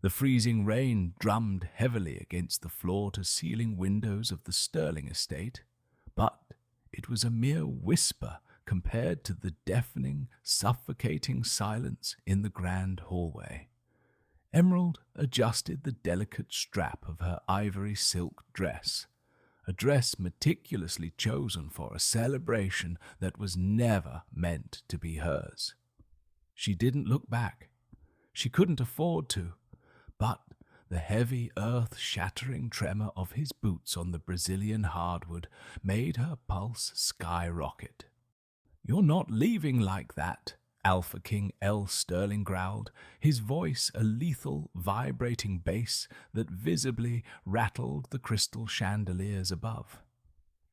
The freezing rain drummed heavily against the floor-to-ceiling windows of the Sterling estate, but it was a mere whisper compared to the deafening, suffocating silence in the grand hallway. Emerald adjusted the delicate strap of her ivory silk dress, a dress meticulously chosen for a celebration that was never meant to be hers. She didn't look back. She couldn't afford to, but the heavy earth-shattering tremor of his boots on the Brazilian hardwood made her pulse skyrocket. "You're not leaving like that," Alpha King Elle Sterling growled, his voice a lethal, vibrating bass that visibly rattled the crystal chandeliers above.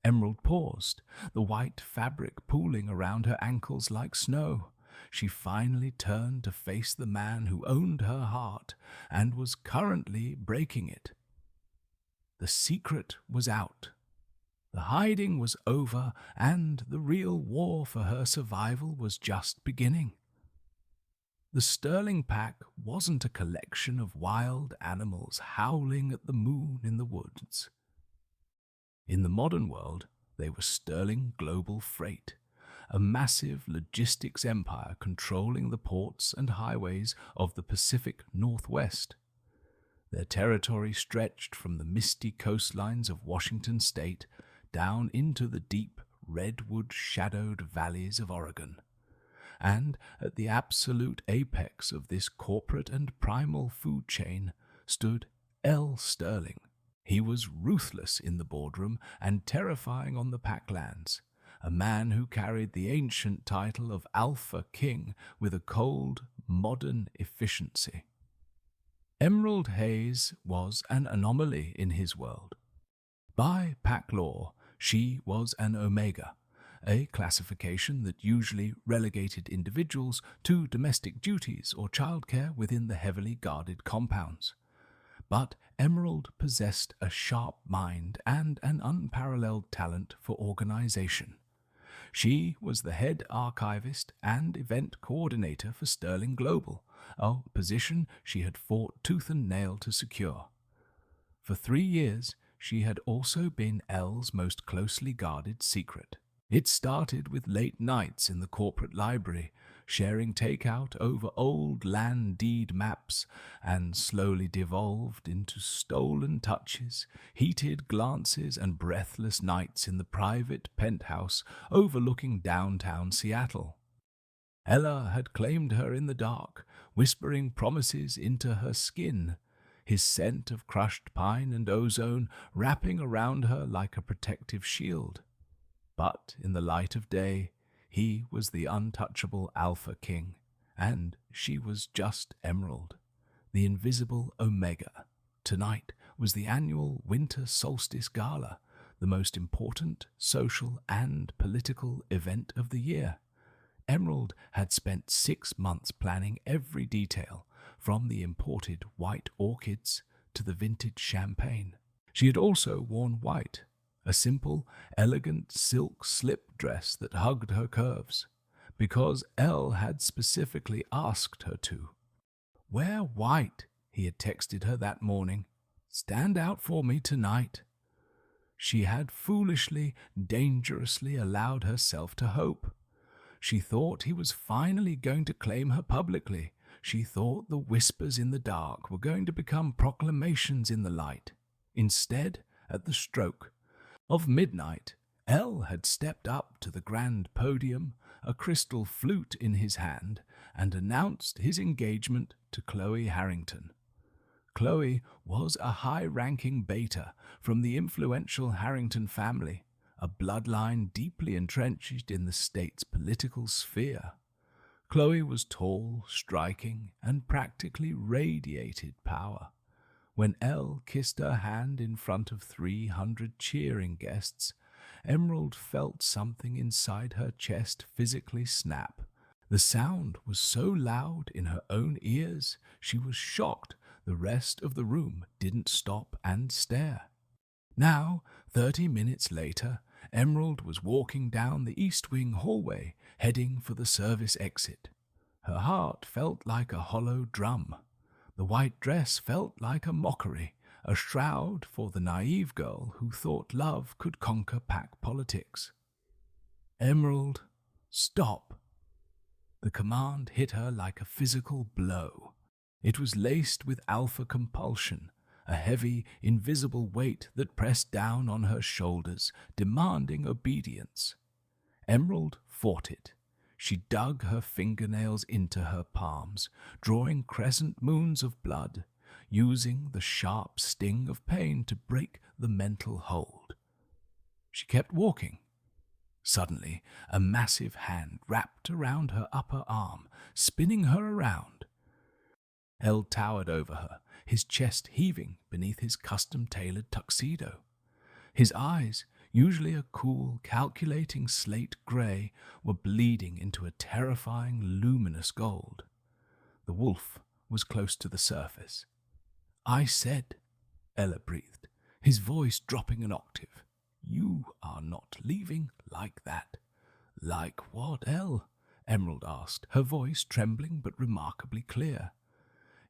Emerald paused, the white fabric pooling around her ankles like snow. She finally turned to face the man who owned her heart and was currently breaking it. The secret was out. The hiding was over, and the real war for her survival was just beginning. The Sterling pack wasn't a collection of wild animals howling at the moon in the woods. In the modern world, they were Sterling Global Freight, a massive logistics empire controlling the ports and highways of the Pacific Northwest. Their territory stretched from the misty coastlines of Washington state down into the deep, redwood-shadowed valleys of Oregon. And at the absolute apex of this corporate and primal food chain stood Elle Sterling. He was ruthless in the boardroom and terrifying on the packlands, a man who carried the ancient title of Alpha King with a cold, modern efficiency. Emerald Hayes was an anomaly in his world. By pack law, she was an Omega, a classification that usually relegated individuals to domestic duties or childcare within the heavily guarded compounds. But Emerald possessed a sharp mind and an unparalleled talent for organization. She was the head archivist and event coordinator for Sterling Global, a position she had fought tooth and nail to secure. For 3 years, she had also been Elle's most closely guarded secret. It started with late nights in the corporate library, sharing takeout over old land deed maps, and slowly devolved into stolen touches, heated glances, and breathless nights in the private penthouse overlooking downtown Seattle. Ella had claimed her in the dark, whispering promises into her skin, his scent of crushed pine and ozone wrapping around her like a protective shield. But in the light of day, he was the untouchable Alpha King, and she was just Emerald, the invisible Omega. Tonight was the annual Winter Solstice Gala, the most important social and political event of the year. Emerald had spent 6 months planning every detail, from the imported white orchids to the vintage champagne. She had also worn white, a simple, elegant silk slip dress that hugged her curves, because Elle had specifically asked her to. "Wear white," he had texted her that morning. "Stand out for me tonight." She had foolishly, dangerously allowed herself to hope. She thought he was finally going to claim her publicly. She thought the whispers in the dark were going to become proclamations in the light. Instead, at the stroke of midnight, Elle had stepped up to the grand podium, a crystal flute in his hand, and announced his engagement to Chloe Harrington. Chloe was a high-ranking beta from the influential Harrington family, a bloodline deeply entrenched in the state's political sphere. Chloe was tall, striking, and practically radiated power. When Elle kissed her hand in front of 300 cheering guests, Emerald felt something inside her chest physically snap. The sound was so loud in her own ears, she was shocked the rest of the room didn't stop and stare. Now, 30 minutes later, Emerald was walking down the East Wing hallway, heading for the service exit. Her heart felt like a hollow drum. The white dress felt like a mockery, a shroud for the naive girl who thought love could conquer pack politics. "Emerald, stop!" The command hit her like a physical blow. It was laced with alpha compulsion, a heavy, invisible weight that pressed down on her shoulders, demanding obedience. Emerald fought it. She dug her fingernails into her palms, drawing crescent moons of blood, using the sharp sting of pain to break the mental hold. She kept walking. Suddenly, a massive hand wrapped around her upper arm, spinning her around. Elle towered over her, his chest heaving beneath his custom-tailored tuxedo. His eyes, usually a cool, calculating slate grey, were bleeding into a terrifying, luminous gold. The wolf was close to the surface. "I said," Ella breathed, his voice dropping an octave, "you are not leaving like that." "Like what, Elle?" Emerald asked, her voice trembling but remarkably clear.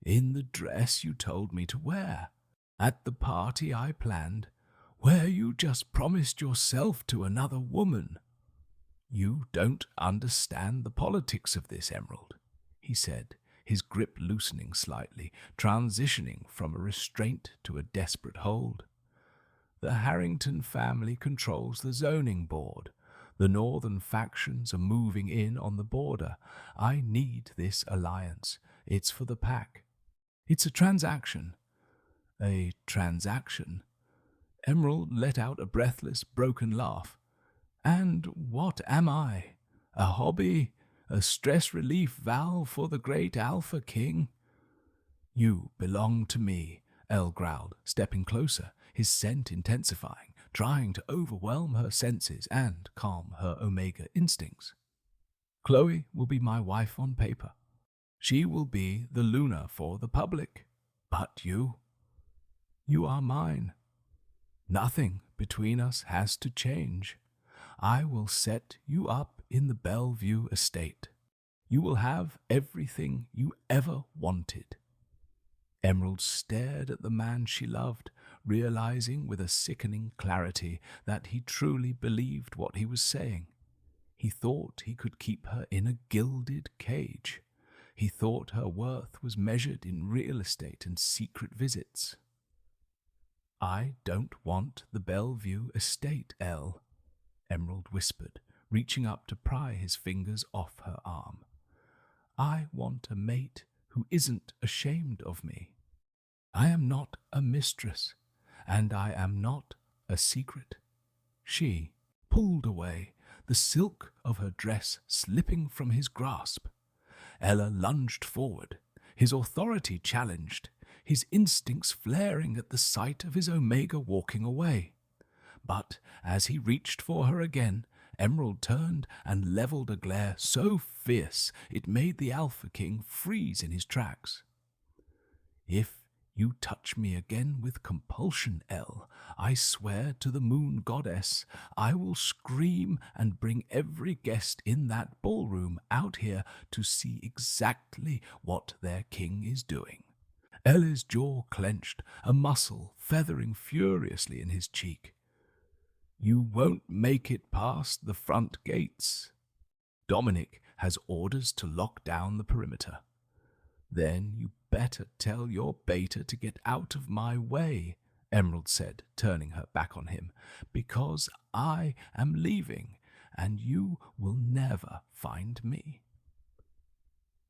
"In the dress you told me to wear, at the party I planned, where you just promised yourself to another woman." "You don't understand the politics of this, Emerald," he said, his grip loosening slightly, transitioning from a restraint to a desperate hold. "The Harrington family controls the zoning board. The northern factions are moving in on the border. I need this alliance. It's for the pack. It's a transaction." "A transaction?" Emerald let out a breathless, broken laugh. "And what am I? A hobby? A stress relief valve for the great Alpha King?" "You belong to me," Elle growled, stepping closer, his scent intensifying, trying to overwhelm her senses and calm her Omega instincts. "Chloe will be my wife on paper. She will be the Luna for the public. But you are mine. Nothing between us has to change. I will set you up in the Bellevue estate. You will have everything you ever wanted." Emerald stared at the man she loved, realizing with a sickening clarity that he truly believed what he was saying. He thought he could keep her in a gilded cage. He thought her worth was measured in real estate and secret visits. "I don't want the Bellevue estate, Elle," Emerald whispered, reaching up to pry his fingers off her arm. "I want a mate who isn't ashamed of me. I am not a mistress, and I am not a secret." She pulled away, the silk of her dress slipping from his grasp. Ella lunged forward, his authority challenged, his instincts flaring at the sight of his Omega walking away. But as he reached for her again, Emerald turned and leveled a glare so fierce it made the Alpha King freeze in his tracks. "If you touch me again with compulsion, Elle, I swear to the moon goddess, I will scream and bring every guest in that ballroom out here to see exactly what their king is doing." Ella's jaw clenched, a muscle feathering furiously in his cheek. "You won't make it past the front gates. Dominic has orders to lock down the perimeter." "Then you better tell your beta to get out of my way," Emerald said, turning her back on him, "because I am leaving, and you will never find me."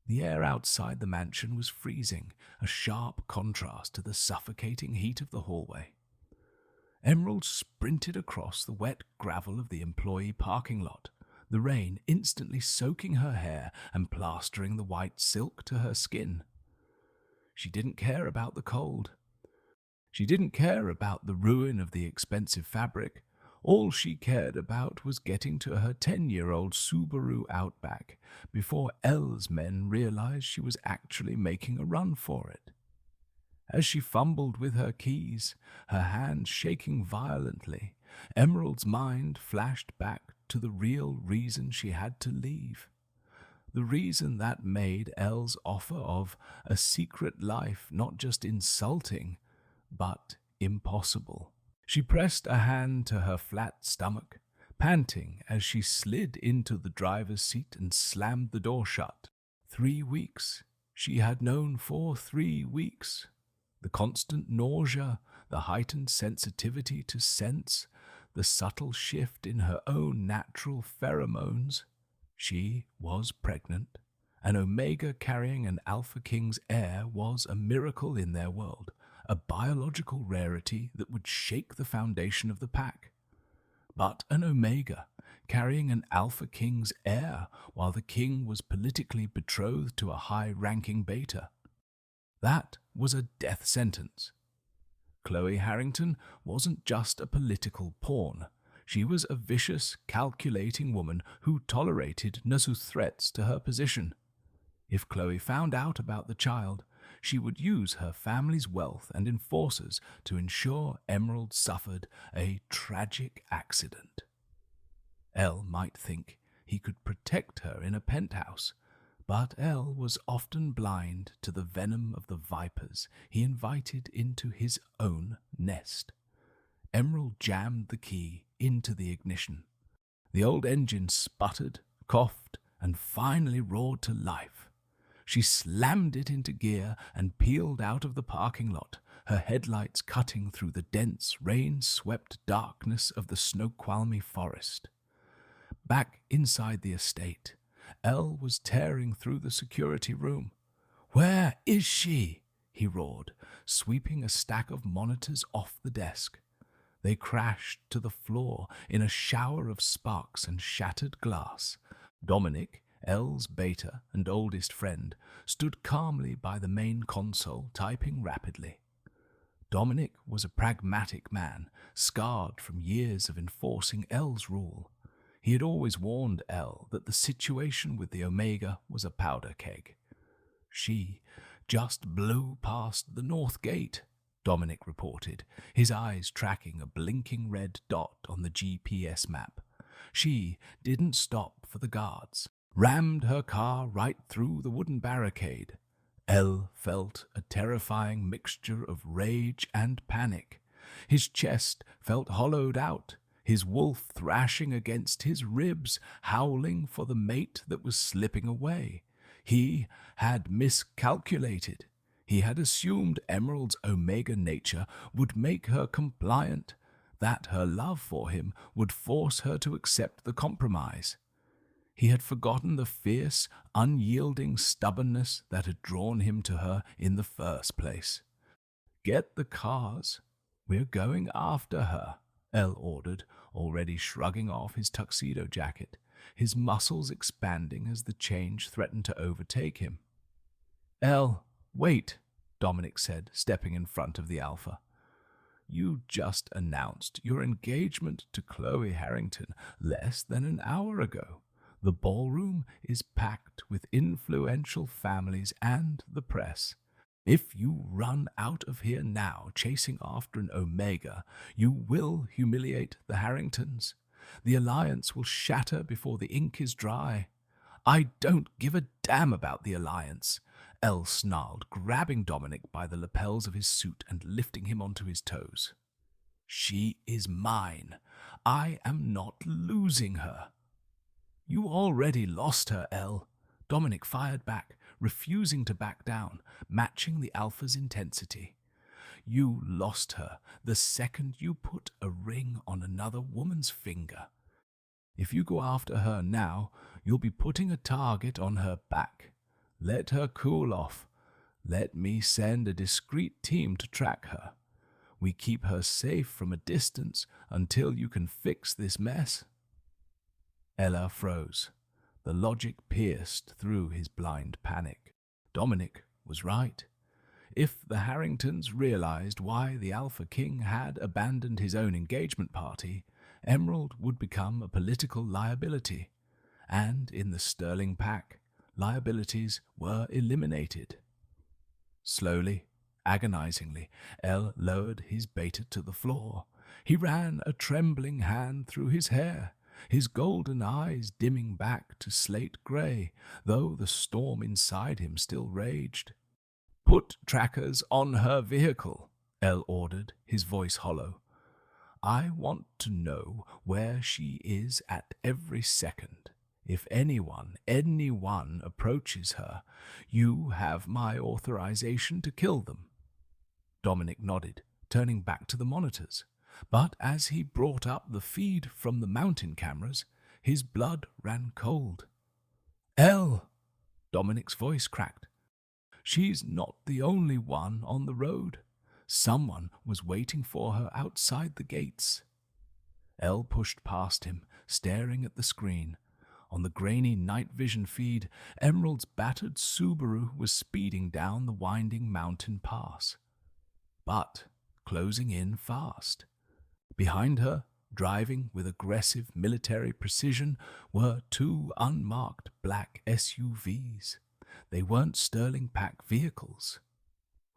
The air outside the mansion was freezing, a sharp contrast to the suffocating heat of the hallway. Emerald sprinted across the wet gravel of the employee parking lot, the rain instantly soaking her hair and plastering the white silk to her skin. She didn't care about the cold. She didn't care about the ruin of the expensive fabric. All she cared about was getting to her 10-year-old Subaru Outback before Elle's men realized she was actually making a run for it. As she fumbled with her keys, her hands shaking violently, Emerald's mind flashed back to the real reason she had to leave. the reason that made Elle's offer of a secret life not just insulting, but impossible. She pressed a hand to her flat stomach, panting as she slid into the driver's seat and slammed the door shut. 3 weeks. She had known for 3 weeks. The constant nausea, the heightened sensitivity to sense, the subtle shift in her own natural pheromones. She was pregnant. An Omega carrying an Alpha King's heir was a miracle in their world, a biological rarity that would shake the foundation of the pack. But an Omega carrying an Alpha King's heir while the king was politically betrothed to a high-ranking beta. That was a death sentence. Chloe Harrington wasn't just a political pawn. She was a vicious, calculating woman who tolerated no threats to her position. If Chloe found out about the child, she would use her family's wealth and enforcers to ensure Emerald suffered a tragic accident. Elle might think he could protect her in a penthouse, but Elle was often blind to the venom of the vipers he invited into his own nest. Emerald jammed the key into the ignition. The old engine sputtered, coughed, and finally roared to life. She slammed it into gear and peeled out of the parking lot, her headlights cutting through the dense, rain-swept darkness of the Snoqualmie forest. Back inside the estate, Elle was tearing through the security room. "Where is she?" he roared, sweeping a stack of monitors off the desk. They crashed to the floor in a shower of sparks and shattered glass. Dominic, Elle's beta and oldest friend, stood calmly by the main console, typing rapidly. Dominic was a pragmatic man, scarred from years of enforcing Elle's rule. He had always warned Elle that the situation with the Omega was a powder keg. "She just blew past the north gate," Dominic reported, his eyes tracking a blinking red dot on the GPS map. "She didn't stop for the guards. Rammed her car right through the wooden barricade." Elle felt a terrifying mixture of rage and panic. His chest felt hollowed out, his wolf thrashing against his ribs, howling for the mate that was slipping away. He had miscalculated. He had assumed Emerald's Omega nature would make her compliant, that her love for him would force her to accept the compromise. He had forgotten the fierce, unyielding stubbornness that had drawn him to her in the first place. "Get the cars. We're going after her," Elle ordered, already shrugging off his tuxedo jacket, his muscles expanding as the change threatened to overtake him. "Elle, wait," Dominic said, stepping in front of the Alpha. "You just announced your engagement to Chloe Harrington less than an hour ago. The ballroom is packed with influential families and the press. If you run out of here now chasing after an Omega, you will humiliate the Harringtons. The alliance will shatter before the ink is dry." "I don't give a damn about the alliance," Elle snarled, grabbing Dominic by the lapels of his suit and lifting him onto his toes. "She is mine. I am not losing her." "You already lost her, Elle," Dominic fired back, refusing to back down, matching the Alpha's intensity. "You lost her the second you put a ring on another woman's finger. If you go after her now, you'll be putting a target on her back. Let her cool off. Let me send a discreet team to track her. We keep her safe from a distance until you can fix this mess." Ella froze. The logic pierced through his blind panic. Dominic was right. If the Harringtons realized why the Alpha King had abandoned his own engagement party, Emerald would become a political liability, and in the Sterling pack, liabilities were eliminated. Slowly, agonizingly, Elle lowered his beta to the floor. He ran a trembling hand through his hair. his golden eyes dimming back to slate grey, though the storm inside him still raged. "Put trackers on her vehicle," Elle ordered, his voice hollow. "I want to know where she is at every second. If anyone approaches her, you have my authorization to kill them." Dominic nodded, turning back to the monitors. But as he brought up the feed from the mountain cameras, his blood ran cold. "Elle!" Dominic's voice cracked. "She's not the only one on the road. Someone was waiting for her outside the gates." Elle pushed past him, staring at the screen. On the grainy night vision feed, Emerald's battered Subaru was speeding down the winding mountain pass, but closing in fast. Behind her, driving with aggressive military precision, were two unmarked black SUVs. They weren't Sterling Pack vehicles.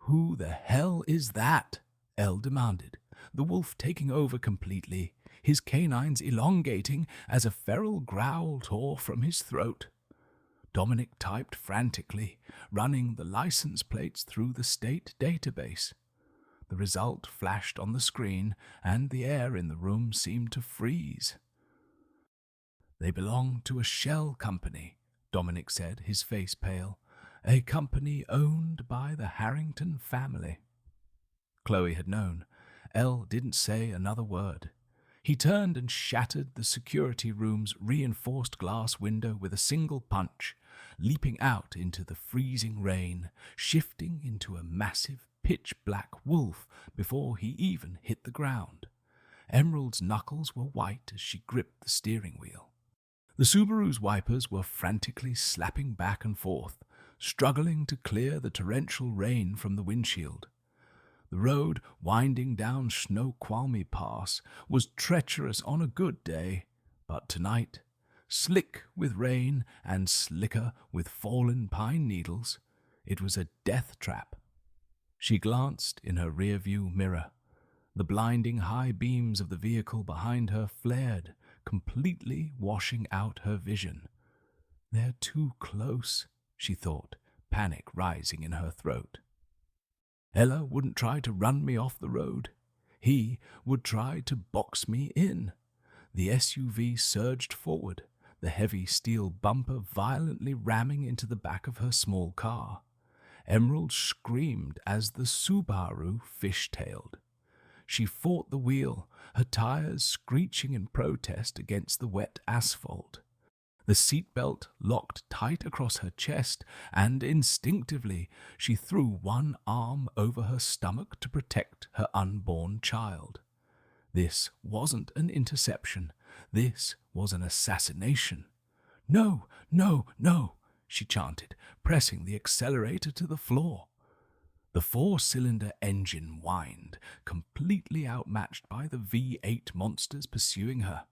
"Who the hell is that?" Elle demanded, the wolf taking over completely, his canines elongating as a feral growl tore from his throat. Dominic typed frantically, running the license plates through the state database. The result flashed on the screen, and the air in the room seemed to freeze. "They belong to a shell company," Dominic said, his face pale. "A company owned by the Harrington family." Chloe had known. Elle didn't say another word. He turned and shattered the security room's reinforced glass window with a single punch, leaping out into the freezing rain, shifting into a massive pitch-black wolf before he even hit the ground. Emerald's knuckles were white as she gripped the steering wheel. The Subaru's wipers were frantically slapping back and forth, struggling to clear the torrential rain from the windshield. The road winding down Snoqualmie Pass was treacherous on a good day, but tonight, slick with rain and slicker with fallen pine needles, it was a death trap. She glanced in her rearview mirror. The blinding high beams of the vehicle behind her flared, completely washing out her vision. "They're too close," she thought, panic rising in her throat. Ella wouldn't try to run me off the road. He would try to box me in. The SUV surged forward, the heavy steel bumper violently ramming into the back of her small car. Emerald screamed as the Subaru fishtailed. She fought the wheel, her tires screeching in protest against the wet asphalt. The seatbelt locked tight across her chest, and instinctively she threw one arm over her stomach to protect her unborn child. This wasn't an interception. This was an assassination. "No, no, no," she chanted, pressing the accelerator to the floor. The four-cylinder engine whined, completely outmatched by the V8 monsters pursuing her.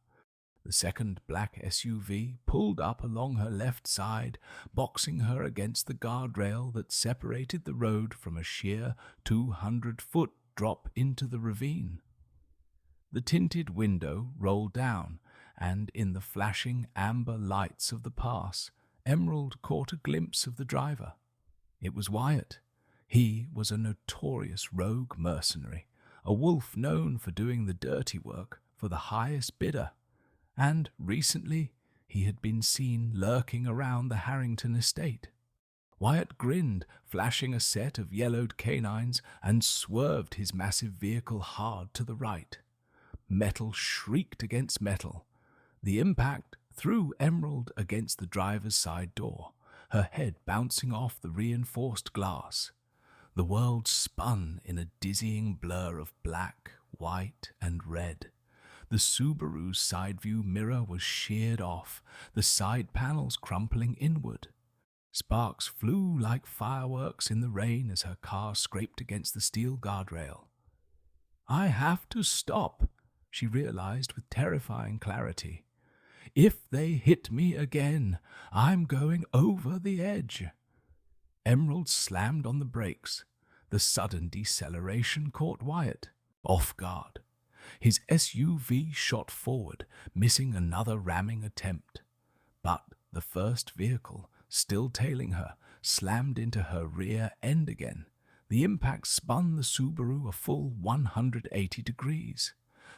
The second black SUV pulled up along her left side, boxing her against the guardrail that separated the road from a sheer 200-foot drop into the ravine. The tinted window rolled down, and in the flashing amber lights of the pass, Emerald caught a glimpse of the driver. It was Wyatt. He was a notorious rogue mercenary, a wolf known for doing the dirty work for the highest bidder. And recently he had been seen lurking around the Harrington estate. Wyatt grinned, flashing a set of yellowed canines, and swerved his massive vehicle hard to the right. Metal shrieked against metal. The impact threw Emerald against the driver's side door, her head bouncing off the reinforced glass. The world spun in a dizzying blur of black, white, and red. The Subaru's side view mirror was sheared off, the side panels crumpling inward. Sparks flew like fireworks in the rain as her car scraped against the steel guardrail. "I have to stop," she realized with terrifying clarity. "If they hit me again, I'm going over the edge." Emerald slammed on the brakes. The sudden deceleration caught Wyatt off guard. His SUV shot forward, missing another ramming attempt. But the first vehicle, still tailing her, slammed into her rear end again. The impact spun the Subaru a full 180 degrees.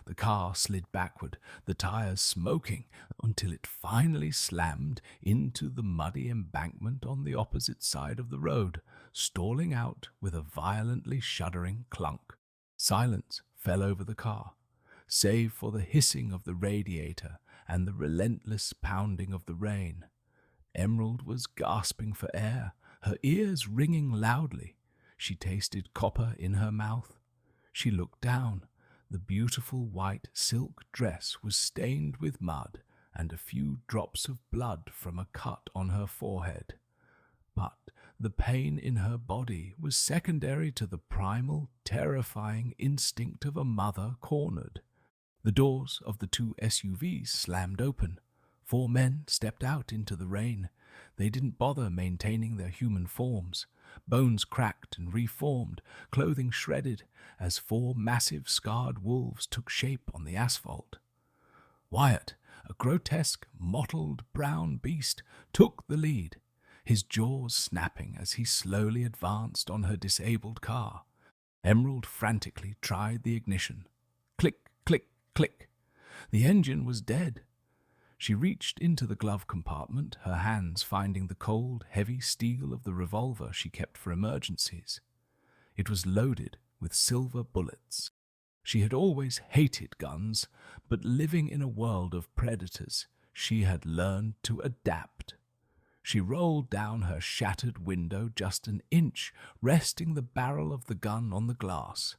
The car slid backward, the tires smoking, until it finally slammed into the muddy embankment on the opposite side of the road, stalling out with a violently shuddering clunk. Silence fell over the car, save for the hissing of the radiator and the relentless pounding of the rain. Emerald was gasping for air, her ears ringing loudly. She tasted copper in her mouth. She looked down. The beautiful white silk dress was stained with mud and a few drops of blood from a cut on her forehead. But the pain in her body was secondary to the primal, terrifying instinct of a mother cornered. The doors of the two SUVs slammed open. 4 men stepped out into the rain. They didn't bother maintaining their human forms. Bones cracked and reformed, clothing shredded, as 4 massive scarred wolves took shape on the asphalt. Wyatt, a grotesque, mottled brown beast, took the lead, his jaws snapping as he slowly advanced on her disabled car. Emerald frantically tried the ignition. Click, click, click. The engine was dead. She reached into the glove compartment, her hands finding the cold, heavy steel of the revolver she kept for emergencies. It was loaded with silver bullets. She had always hated guns, but living in a world of predators, she had learned to adapt. She rolled down her shattered window just an inch, resting the barrel of the gun on the glass.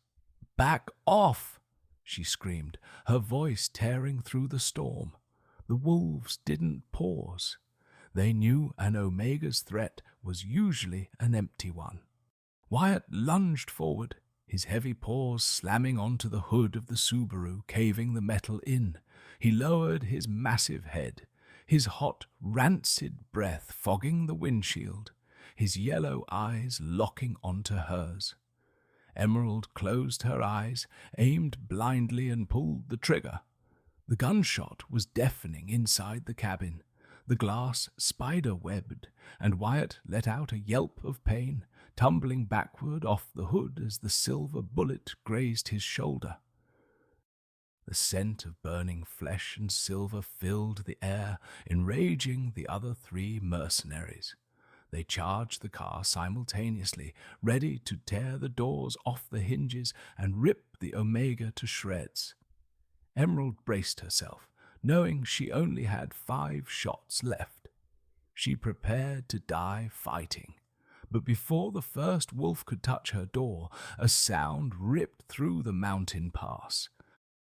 "Back off!" she screamed, her voice tearing through the storm. The wolves didn't pause. They knew an Omega's threat was usually an empty one. Wyatt lunged forward, his heavy paws slamming onto the hood of the Subaru, caving the metal in. He lowered his massive head, his hot, rancid breath fogging the windshield, his yellow eyes locking onto hers. Emerald closed her eyes, aimed blindly, and pulled the trigger. The gunshot was deafening inside the cabin. The glass spider-webbed, and Wyatt let out a yelp of pain, tumbling backward off the hood as the silver bullet grazed his shoulder. The scent of burning flesh and silver filled the air, enraging the other 3 mercenaries. They charged the car simultaneously, ready to tear the doors off the hinges and rip the Omega to shreds. Emerald braced herself, knowing she only had 5 shots left. She prepared to die fighting. But before the first wolf could touch her door, a sound ripped through the mountain pass.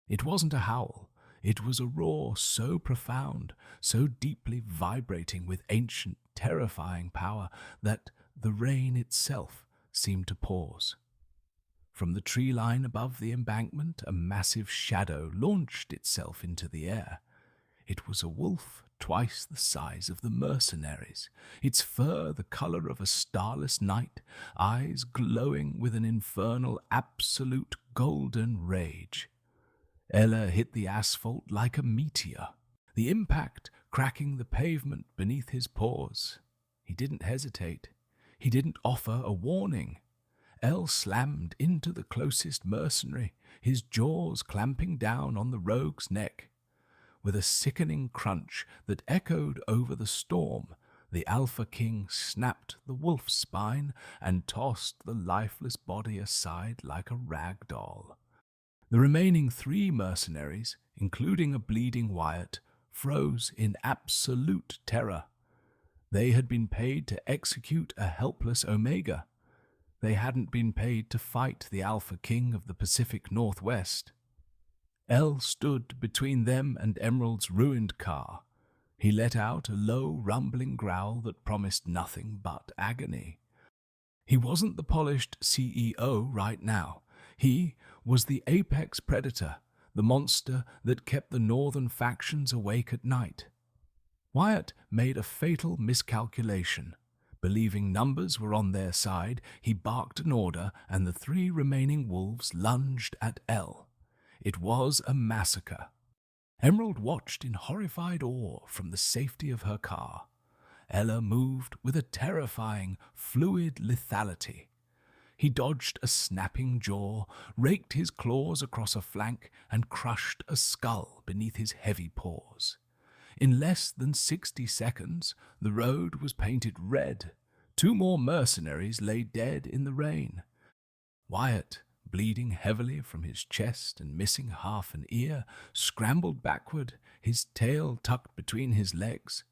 It wasn't a howl. It was a roar so profound, so deeply vibrating with ancient, terrifying power that the rain itself seemed to pause. From the tree line above the embankment, a massive shadow launched itself into the air. It was a wolf twice the size of the mercenaries, its fur the color of a starless night, eyes glowing with an infernal, absolute golden rage. Ella hit the asphalt like a meteor, the impact cracking the pavement beneath his paws. He didn't hesitate. He didn't offer a warning. Elle slammed into the closest mercenary, his jaws clamping down on the rogue's neck. With a sickening crunch that echoed over the storm, the Alpha King snapped the wolf's spine and tossed the lifeless body aside like a rag doll. The remaining 3 mercenaries, including a bleeding Wyatt, froze in absolute terror. They had been paid to execute a helpless Omega. They hadn't been paid to fight the Alpha King of the Pacific Northwest. Elle stood between them and Emerald's ruined car. He let out a low, rumbling growl that promised nothing but agony. He wasn't the polished CEO right now. He was the apex predator, the monster that kept the northern factions awake at night. Wyatt made a fatal miscalculation. Believing numbers were on their side, he barked an order, and the 3 remaining wolves lunged at Elle. It was a massacre. Emerald watched in horrified awe from the safety of her car. Ella moved with a terrifying, fluid lethality. He dodged a snapping jaw, raked his claws across a flank, and crushed a skull beneath his heavy paws. In less than 60 seconds, the road was painted red. 2 more mercenaries lay dead in the rain. Wyatt, bleeding heavily from his chest and missing half an ear, scrambled backward, his tail tucked between his legs.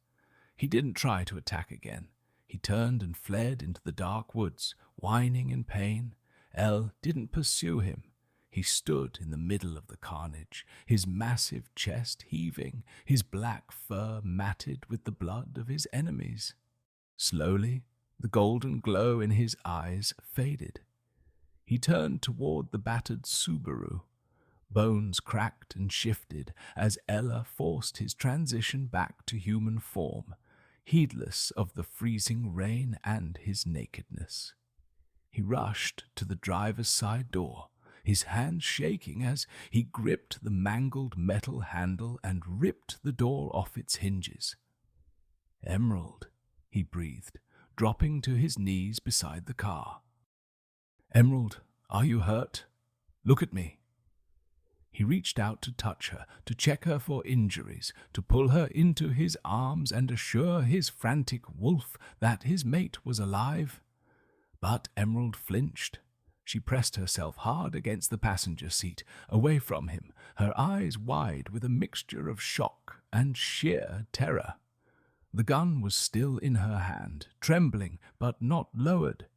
He didn't try to attack again. He turned and fled into the dark woods, whining in pain. Elle didn't pursue him. He stood in the middle of the carnage, his massive chest heaving, his black fur matted with the blood of his enemies. Slowly, the golden glow in his eyes faded. He turned toward the battered Subaru. Bones cracked and shifted as Ella forced his transition back to human form, heedless of the freezing rain and his nakedness. He rushed to the driver's side door, his hands shaking as he gripped the mangled metal handle and ripped the door off its hinges. "Emerald," he breathed, dropping to his knees beside the car. "Emerald, are you hurt? Look at me." He reached out to touch her, to check her for injuries, to pull her into his arms and assure his frantic wolf that his mate was alive. But Emerald flinched. She pressed herself hard against the passenger seat, away from him, her eyes wide with a mixture of shock and sheer terror. The gun was still in her hand, trembling but not lowered.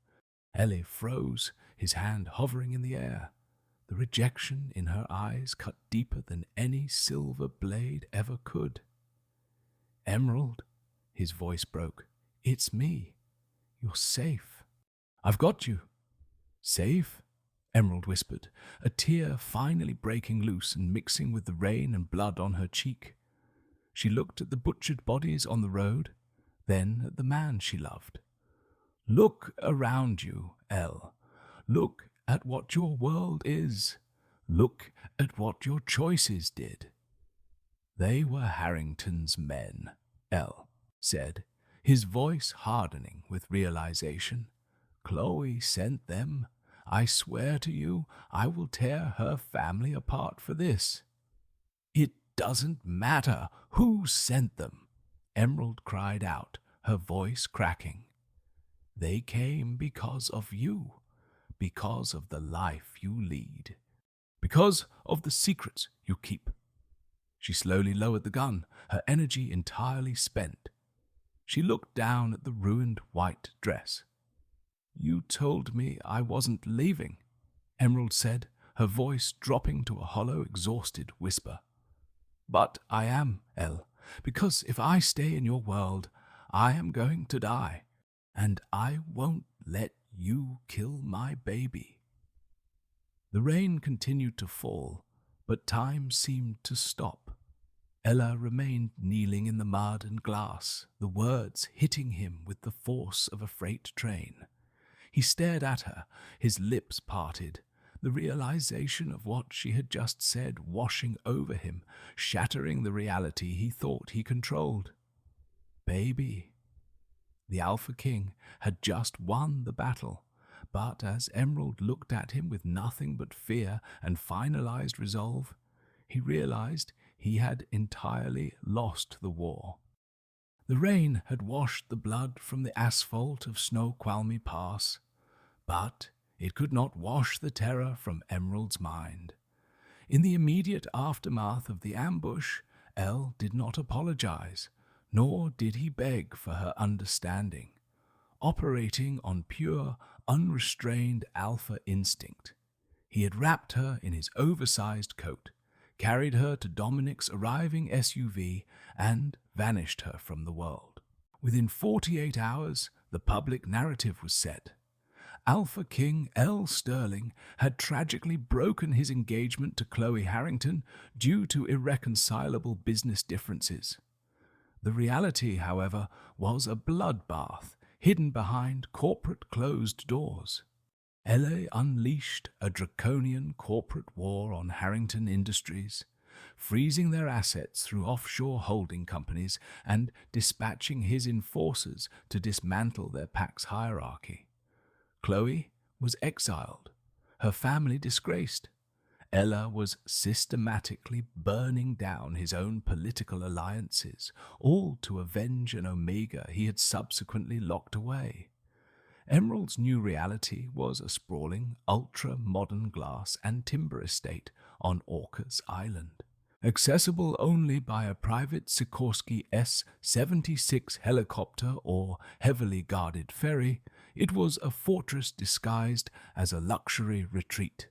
Ellie froze, his hand hovering in the air. The rejection in her eyes cut deeper than any silver blade ever could. "Emerald," his voice broke. "It's me. You're safe. I've got you." "Safe?" Emerald whispered, a tear finally breaking loose and mixing with the rain and blood on her cheek. She looked at the butchered bodies on the road, then at the man she loved. "Look around you, Elle. Look at what your world is. Look at what your choices did." "They were Harrington's men," Elle said, his voice hardening with realization. "Chloe sent them. I swear to you, I will tear her family apart for this." "It doesn't matter who sent them," Emerald cried out, her voice cracking. "They came because of you. Because of the life you lead. Because of the secrets you keep." She slowly lowered the gun, her energy entirely spent. She looked down at the ruined white dress. "You told me I wasn't leaving," Emerald said, her voice dropping to a hollow, exhausted whisper. "But I am, Elle, because if I stay in your world, I am going to die, and I won't let you kill my baby." The rain continued to fall, but time seemed to stop. Ella remained kneeling in the mud and glass, the words hitting him with the force of a freight train. He stared at her, his lips parted, the realization of what she had just said washing over him, shattering the reality he thought he controlled. Baby. The Alpha King had just won the battle, but as Emerald looked at him with nothing but fear and finalized resolve, he realized he had entirely lost the war. The rain had washed the blood from the asphalt of Snoqualmie Pass, but it could not wash the terror from Emerald's mind. In the immediate aftermath of the ambush, Elle did not apologize, nor did he beg for her understanding. Operating on pure, unrestrained alpha instinct, he had wrapped her in his oversized coat, carried her to Dominic's arriving SUV, and vanished her from the world. Within 48 hours, the public narrative was set. Alpha King Elle Sterling had tragically broken his engagement to Chloe Harrington due to irreconcilable business differences. The reality, however, was a bloodbath hidden behind corporate closed doors. Elle unleashed a draconian corporate war on Harrington Industries, freezing their assets through offshore holding companies and dispatching his enforcers to dismantle their pack's hierarchy. Chloe was exiled, her family disgraced. Ella was systematically burning down his own political alliances, all to avenge an Omega he had subsequently locked away. Emerald's new reality was a sprawling, ultra-modern glass and timber estate on Orcas Island. Accessible only by a private Sikorsky S-76 helicopter or heavily guarded ferry, it was a fortress disguised as a luxury retreat.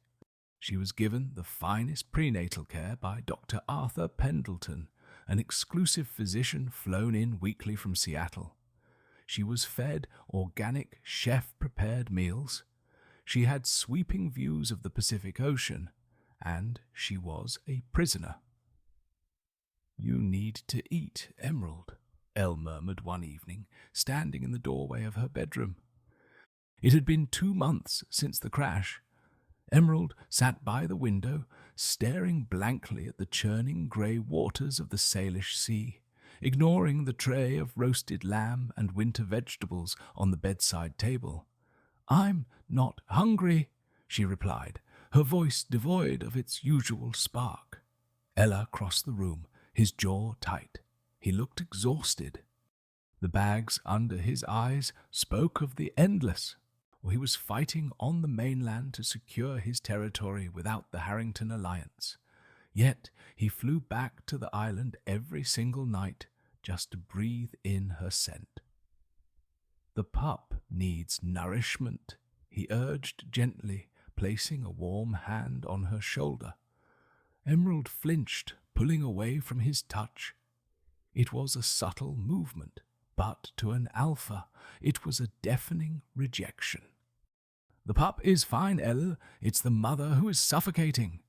She was given the finest prenatal care by Dr. Arthur Pendleton, an exclusive physician flown in weekly from Seattle. She was fed organic, chef-prepared meals. She had sweeping views of the Pacific Ocean, and she was a prisoner. "You need to eat, Emerald," Elle murmured one evening, standing in the doorway of her bedroom. It had been 2 months since the crash. Emerald sat by the window, staring blankly at the churning grey waters of the Salish Sea, ignoring the tray of roasted lamb and winter vegetables on the bedside table. "I'm not hungry," she replied, her voice devoid of its usual spark. Ella crossed the room, his jaw tight. He looked exhausted. The bags under his eyes spoke of the endless. He was fighting on the mainland to secure his territory without the Harrington alliance. Yet he flew back to the island every single night just to breathe in her scent. "The pup needs nourishment," he urged gently, placing a warm hand on her shoulder. Emerald flinched, pulling away from his touch. It was a subtle movement, but to an alpha it was a deafening rejection. "The pup is fine, Elle. It's the mother who is suffocating."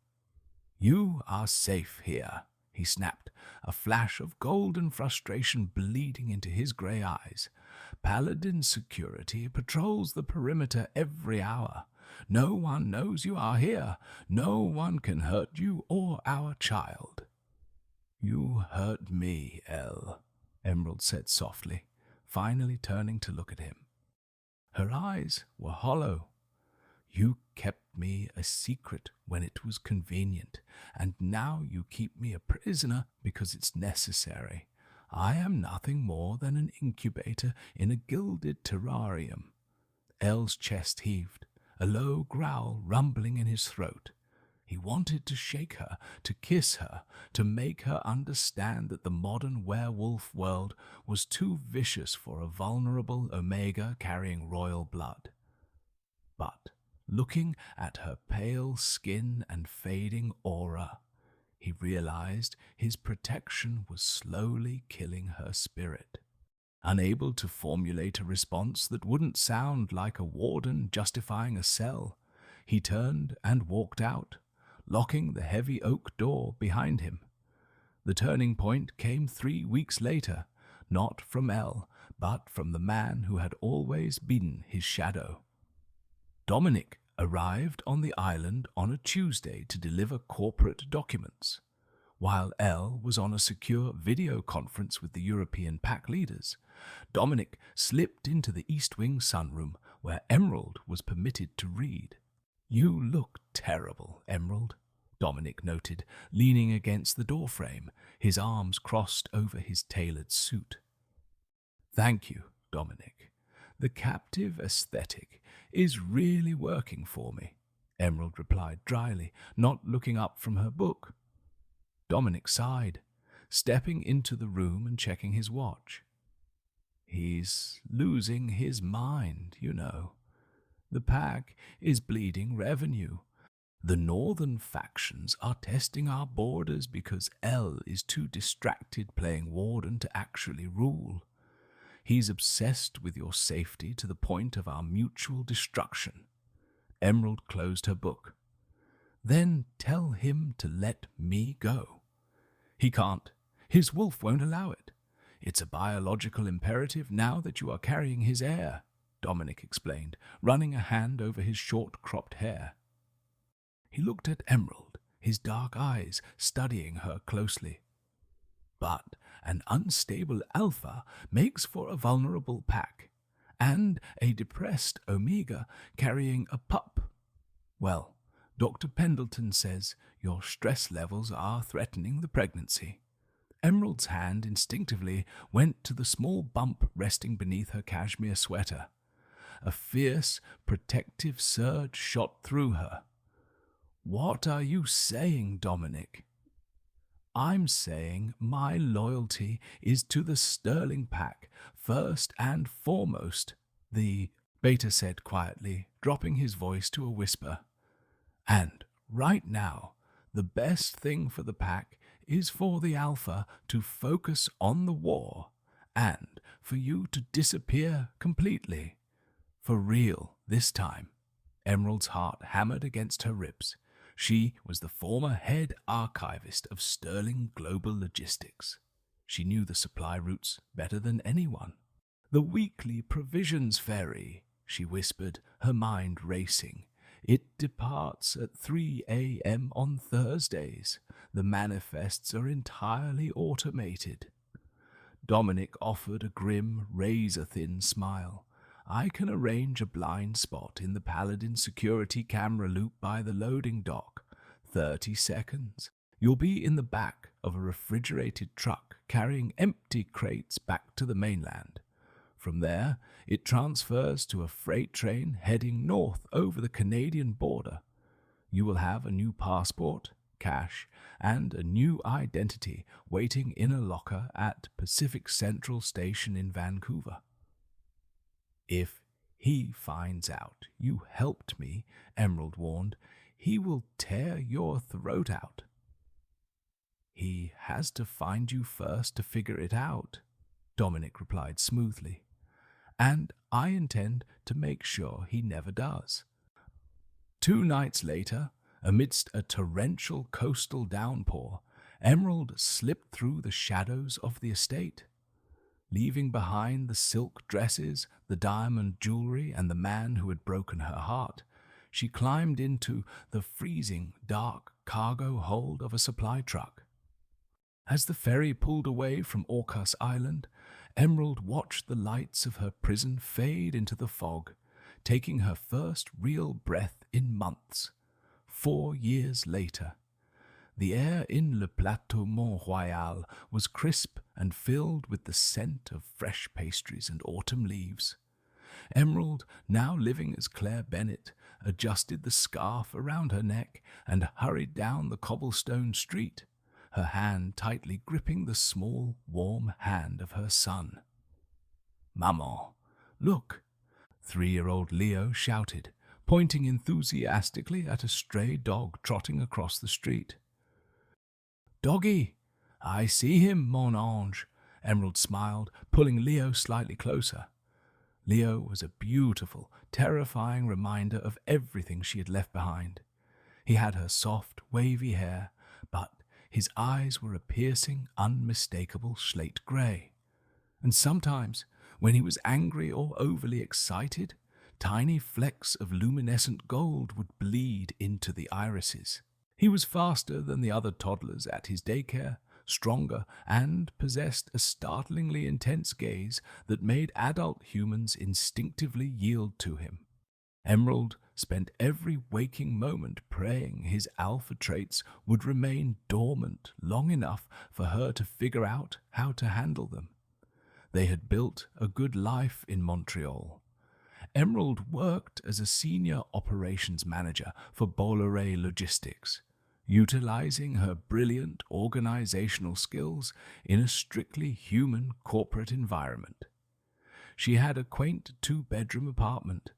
"You are safe here," he snapped, a flash of golden frustration bleeding into his grey eyes. "Paladin security patrols the perimeter every hour. No one knows you are here. No one can hurt you or our child." "You hurt me, Elle," Emerald said softly, finally turning to look at him. Her eyes were hollow. "You kept me a secret when it was convenient, and now you keep me a prisoner because it's necessary. I am nothing more than an incubator in a gilded terrarium." Elle's chest heaved, a low growl rumbling in his throat. He wanted to shake her, to kiss her, to make her understand that the modern werewolf world was too vicious for a vulnerable Omega carrying royal blood. But looking at her pale skin and fading aura, he realized his protection was slowly killing her spirit. Unable to formulate a response that wouldn't sound like a warden justifying a cell, he turned and walked out, locking the heavy oak door behind him. The turning point came 3 weeks later, not from Elle, but from the man who had always been his shadow. Dominic arrived on the island on a Tuesday to deliver corporate documents. While Elle was on a secure video conference with the European pack leaders, Dominic slipped into the East Wing sunroom where Emerald was permitted to read. "You look terrible, Emerald," Dominic noted, leaning against the doorframe, his arms crossed over his tailored suit. "Thank you, Dominic. The captive aesthetic is really working for me," Emerald replied dryly, not looking up from her book. Dominic sighed, stepping into the room and checking his watch. "He's losing his mind, you know. The pack is bleeding revenue. The northern factions are testing our borders because Elle is too distracted playing warden to actually rule. He's obsessed with your safety to the point of our mutual destruction." Emerald closed her book. "Then tell him to let me go." "He can't. His wolf won't allow it. It's a biological imperative now that you are carrying his heir." Dominic explained, running a hand over his short-cropped hair. He looked at Emerald, his dark eyes studying her closely. But an unstable alpha makes for a vulnerable pack, and a depressed omega carrying a pup. Well, Dr. Pendleton says your stress levels are threatening the pregnancy. Emerald's hand instinctively went to the small bump resting beneath her cashmere sweater. A fierce, protective surge shot through her. "What are you saying, Dominic?" "I'm saying my loyalty is to the Sterling pack, first and foremost," the Beta said quietly, dropping his voice to a whisper. "And right now, the best thing for the pack is for the Alpha to focus on the war, and for you to disappear completely. For real, this time." Emerald's heart hammered against her ribs. She was the former head archivist of Sterling Global Logistics. She knew the supply routes better than anyone. "The weekly provisions ferry," she whispered, her mind racing. "It departs at 3 a.m. on Thursdays. The manifests are entirely automated." Dominic offered a grim, razor-thin smile. "I can arrange a blind spot in the Paladin security camera loop by the loading dock. 30 seconds. You'll be in the back of a refrigerated truck carrying empty crates back to the mainland. From there, it transfers to a freight train heading north over the Canadian border. You will have a new passport, cash, and a new identity waiting in a locker at Pacific Central Station in Vancouver. If he finds out you helped me," Emerald warned, "he will tear your throat out." "He has to find you first to figure it out," Dominic replied smoothly. "And I intend to make sure he never does." 2 nights later, amidst a torrential coastal downpour, Emerald slipped through the shadows of the estate. Leaving behind the silk dresses, the diamond jewelry, and the man who had broken her heart, she climbed into the freezing, dark cargo hold of a supply truck. As the ferry pulled away from Orcas Island, Emerald watched the lights of her prison fade into the fog, taking her first real breath in months. 4 years later, the air in Le Plateau Mont-Royal was crisp and filled with the scent of fresh pastries and autumn leaves. Emerald, now living as Claire Bennett, adjusted the scarf around her neck and hurried down the cobblestone street, her hand tightly gripping the small, warm hand of her son. "Maman, look!" 3-year-old Leo shouted, pointing enthusiastically at a stray dog trotting across the street. "Doggy, I see him, mon ange," Emerald smiled, pulling Leo slightly closer. Leo was a beautiful, terrifying reminder of everything she had left behind. He had her soft, wavy hair, but his eyes were a piercing, unmistakable slate grey. And sometimes, when he was angry or overly excited, tiny flecks of luminescent gold would bleed into the irises. He was faster than the other toddlers at his daycare, stronger, and possessed a startlingly intense gaze that made adult humans instinctively yield to him. Emerald spent every waking moment praying his alpha traits would remain dormant long enough for her to figure out how to handle them. They had built a good life in Montreal. Emerald worked as a senior operations manager for Bolloré Logistics, utilizing her brilliant organizational skills in a strictly human corporate environment. She had a quaint 2-bedroom apartment,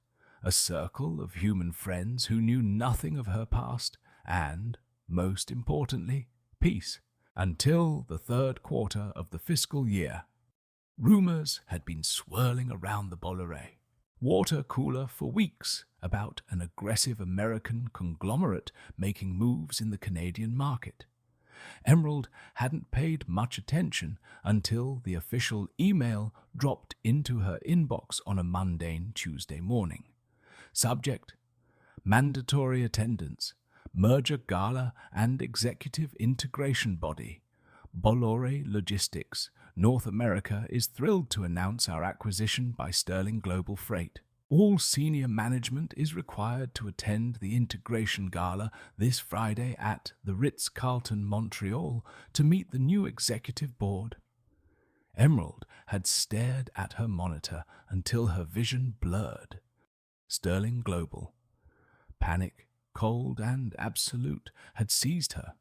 a circle of human friends who knew nothing of her past, and, most importantly, peace, until the 3rd quarter of the fiscal year. Rumors had been swirling around the Bolloré water cooler for weeks about an aggressive American conglomerate making moves in the Canadian market. Emerald hadn't paid much attention until the official email dropped into her inbox on a mundane Tuesday morning. Subject: mandatory attendance, merger gala and executive integration body. Bolloré Logistics, North America, is thrilled to announce our acquisition by Sterling Global Freight. All senior management is required to attend the integration gala this Friday at the Ritz-Carlton, Montreal, to meet the new executive board. Emerald had stared at her monitor until her vision blurred. Sterling Global. Panic, cold and absolute, had seized her.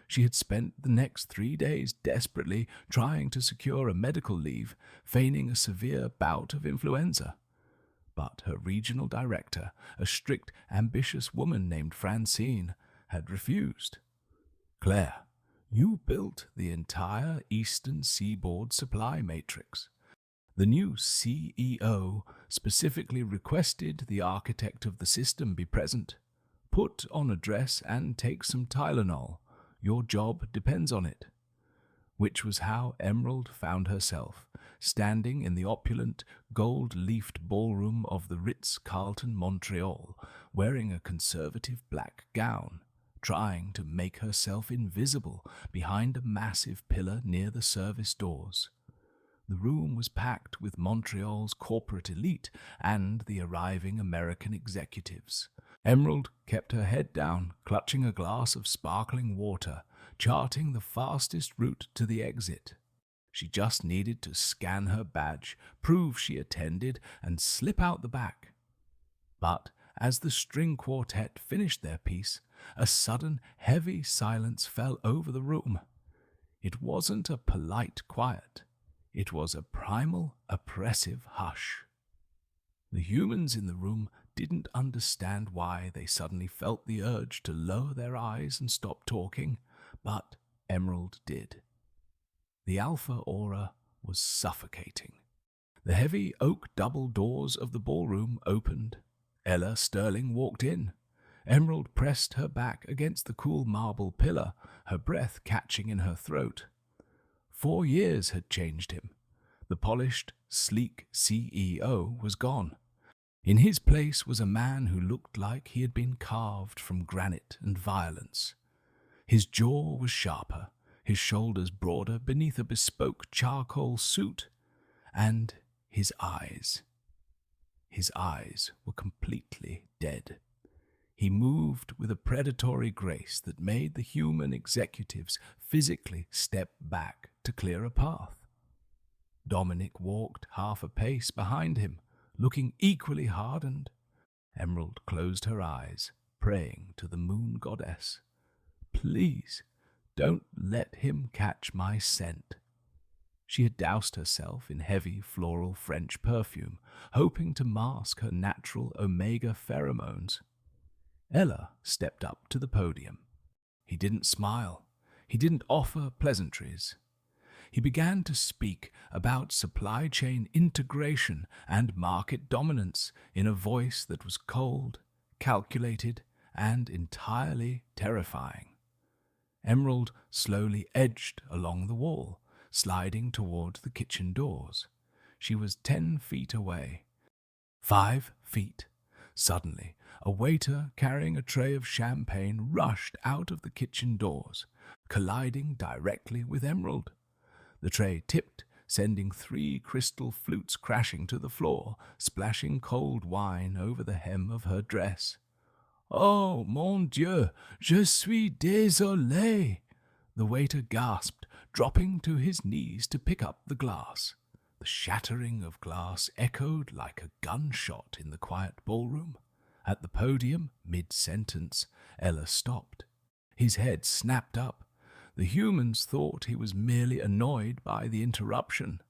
She had spent the next 3 days desperately trying to secure a medical leave, feigning a severe bout of influenza. But her regional director, a strict, ambitious woman named Francine, had refused. "Claire, you built the entire Eastern Seaboard supply matrix. The new CEO specifically requested the architect of the system be present. Put on a dress and take some Tylenol. Your job depends on it." Which was how Emerald found herself, standing in the opulent, gold-leafed ballroom of the Ritz-Carlton, Montreal, wearing a conservative black gown, trying to make herself invisible behind a massive pillar near the service doors. The room was packed with Montreal's corporate elite and the arriving American executives. Emerald kept her head down, clutching a glass of sparkling water, charting the fastest route to the exit. She just needed to scan her badge, prove she attended, and slip out the back. But as the string quartet finished their piece, a sudden, heavy silence fell over the room. It wasn't a polite quiet. It was a primal, oppressive hush. The humans in the room didn't understand why they suddenly felt the urge to lower their eyes and stop talking, but Emerald did. The alpha aura was suffocating. The heavy oak double doors of the ballroom opened. Elle Sterling walked in. Emerald pressed her back against the cool marble pillar, her breath catching in her throat. 4 years had changed him. The polished, sleek CEO was gone. In his place was a man who looked like he had been carved from granite and violence. His jaw was sharper, his shoulders broader beneath a bespoke charcoal suit, and his eyes were completely dead. He moved with a predatory grace that made the human executives physically step back to clear a path. Dominic walked half a pace behind him, looking equally hardened. Emerald closed her eyes, praying to the moon goddess. "Please, don't let him catch my scent." She had doused herself in heavy floral French perfume, hoping to mask her natural omega pheromones. Ella stepped up to the podium. He didn't smile. He didn't offer pleasantries. He began to speak about supply chain integration and market dominance in a voice that was cold, calculated, and entirely terrifying. Emerald slowly edged along the wall, sliding toward the kitchen doors. She was 10 feet away. 5 feet. Suddenly, a waiter carrying a tray of champagne rushed out of the kitchen doors, colliding directly with Emerald. The tray tipped, sending 3 crystal flutes crashing to the floor, splashing cold wine over the hem of her dress. "Oh, mon Dieu, je suis désolé!" The waiter gasped, dropping to his knees to pick up the glass. The shattering of glass echoed like a gunshot in the quiet ballroom. At the podium, mid-sentence, Ella stopped. His head snapped up. The humans thought he was merely annoyed by the interruption.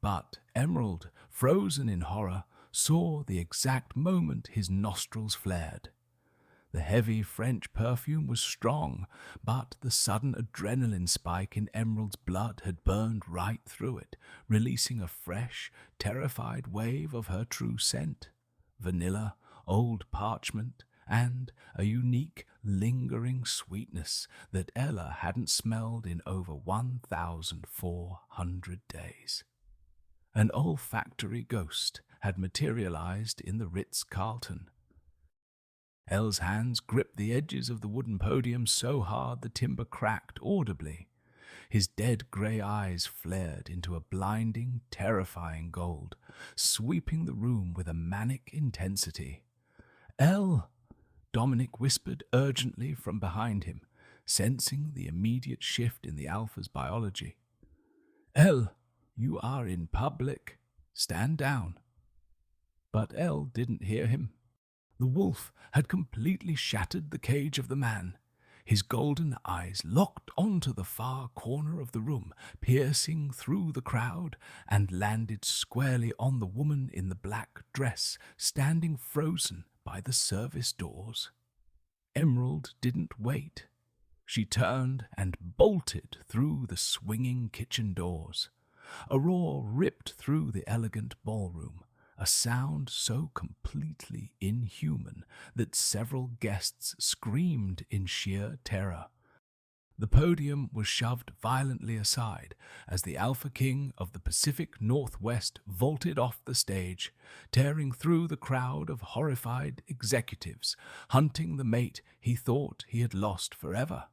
But Emerald, frozen in horror, saw the exact moment his nostrils flared. The heavy French perfume was strong, but the sudden adrenaline spike in Emerald's blood had burned right through it, releasing a fresh, terrified wave of her true scent. Vanilla, old parchment, and a unique, lingering sweetness that Ella hadn't smelled in over 1,400 days. An olfactory ghost had materialized in the Ritz-Carlton. Elle's hands gripped the edges of the wooden podium so hard the timber cracked audibly. His dead grey eyes flared into a blinding, terrifying gold, sweeping the room with a manic intensity. "Elle!" Dominic whispered urgently from behind him, sensing the immediate shift in the Alpha's biology. "Elle, you are in public. Stand down." But Elle didn't hear him. The wolf had completely shattered the cage of the man. His golden eyes locked onto the far corner of the room, piercing through the crowd, and landed squarely on the woman in the black dress, standing frozen by the service doors. Emerald didn't wait. She turned and bolted through the swinging kitchen doors. A roar ripped through the elegant ballroom, a sound so completely inhuman that several guests screamed in sheer terror. The podium was shoved violently aside as the Alpha King of the Pacific Northwest vaulted off the stage, tearing through the crowd of horrified executives, hunting the mate he thought he had lost forever.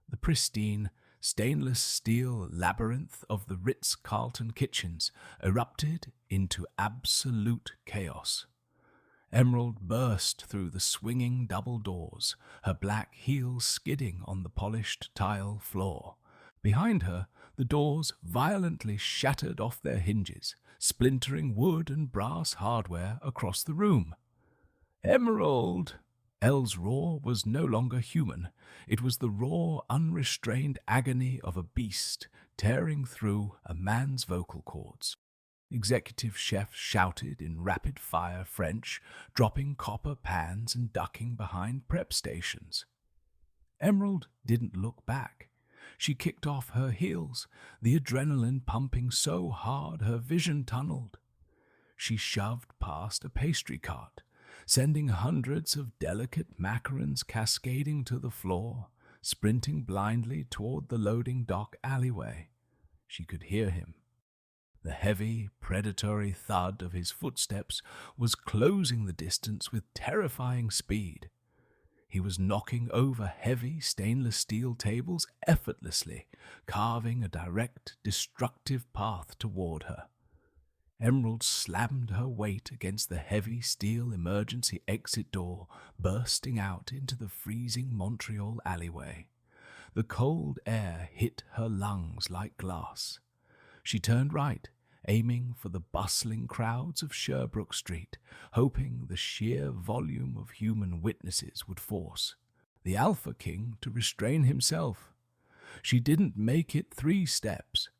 The pristine, stainless steel labyrinth of the Ritz-Carlton kitchens erupted into absolute chaos. Emerald burst through the swinging double doors, her black heels skidding on the polished tile floor. Behind her, the doors violently shattered off their hinges, splintering wood and brass hardware across the room. "Emerald!" Elle's roar was no longer human. It was the raw, unrestrained agony of a beast tearing through a man's vocal cords. Executive chefs shouted in rapid-fire French, dropping copper pans and ducking behind prep stations. Emerald didn't look back. She kicked off her heels, the adrenaline pumping so hard her vision tunneled. She shoved past a pastry cart, sending hundreds of delicate macarons cascading to the floor, sprinting blindly toward the loading dock alleyway. She could hear him. The heavy, predatory thud of his footsteps was closing the distance with terrifying speed. He was knocking over heavy stainless steel tables effortlessly, carving a direct, destructive path toward her. Emerald slammed her weight against the heavy steel emergency exit door, bursting out into the freezing Montreal alleyway. The cold air hit her lungs like glass. She turned right, aiming for the bustling crowds of Sherbrooke Street, hoping the sheer volume of human witnesses would force the Alpha King to restrain himself. She didn't make it 3 steps.